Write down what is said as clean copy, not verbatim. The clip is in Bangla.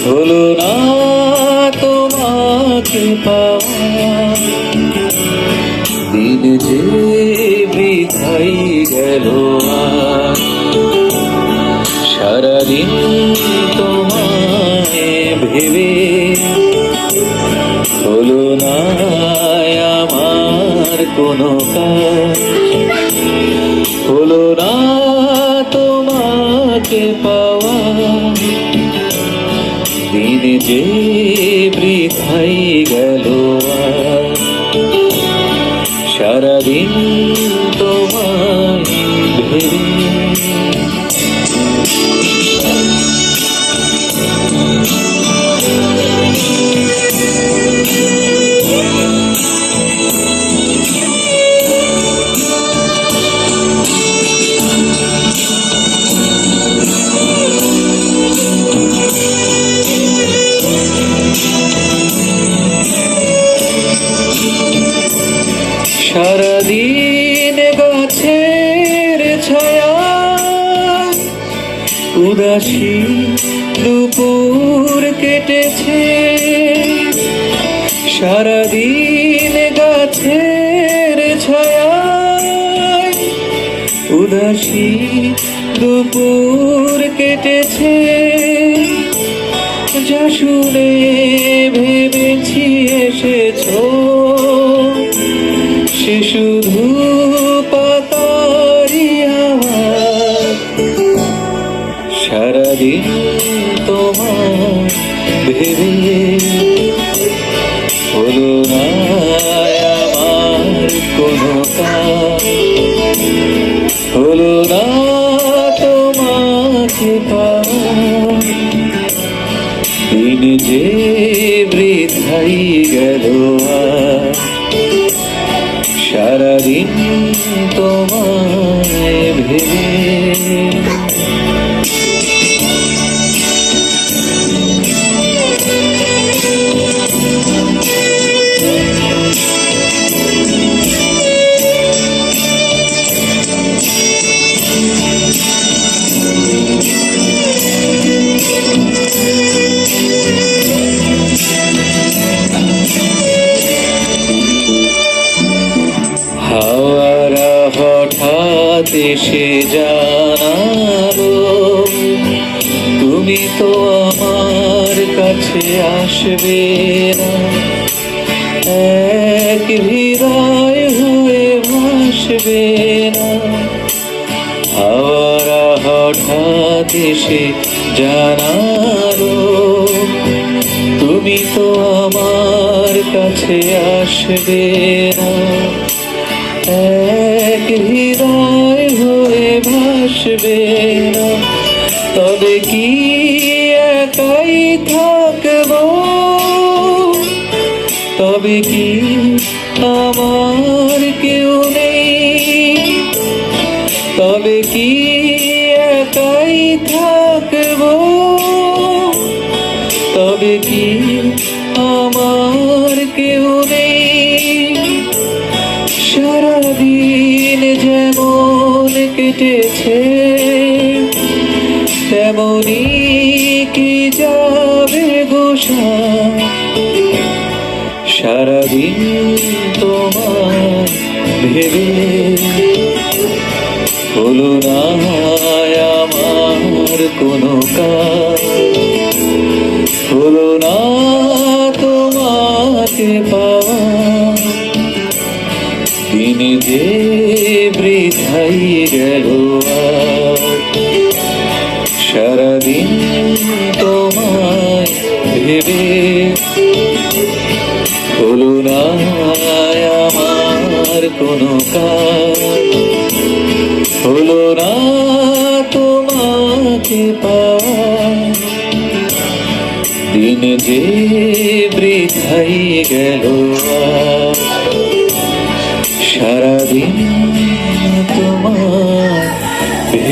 হলো না তোমাকে পাওয়া, দিন যে বৃথাই গেল আজ। সারাদিন তোমায় ভেবে হলো না আমার কোনো কাজ, হলো না তোমাকে পাওয়া, দিন যে বৃথাই গেল আজ। সারাদিন তোমায় ভেবে সারাদিন গাছের ছায়া, উদাসী দুপুর কেটেছে। সারাদিন গাছের ছায়া, উদাসী দুপুর কেটেছে। যা শুনে ভেবেছি এসেছো, সে শুধু পাতারি আওয়াজ। সারাদিন তোমার ভেবে হলো না আমার কোনো কাজ, হলো না তোমাকে পাওয়া, দিন যে বৃথাই গেল আজ। সারাদিন তোমায় ভেবে হাওয়ারা হঠাৎ এসে জানালো, তুমি তো আমার কাছে আসবে না। এক হৃদয় হয়ে ভাসবে না। হাওয়ারা হঠাৎ এসে জানালো, তুমি তো আমার কাছে আসবে না। এক হৃদয় হয়ে ভাসবে না। তবে কি একাই থাকবো, তবে কি আমার কেউ নেই, তবে কি একাই থাকবো, তবে কি আমার কেউ নেই। সারাদিন যেমন কেটেছে, তেমনি কি যাবে গোসা। সারাদিন তোমার ভেবে হলো না আমার কোনো কাজ, হলো না তোমাকে পাওয়া, দিন যে বৃথাই গেল আজ। সারাদিন তোমায় ভেবে হলো না আমার কোনো কাজ, হলো না তোমাকে পাওয়া, দিন যে বৃথাই গেল আজ। সারাদিন তোমার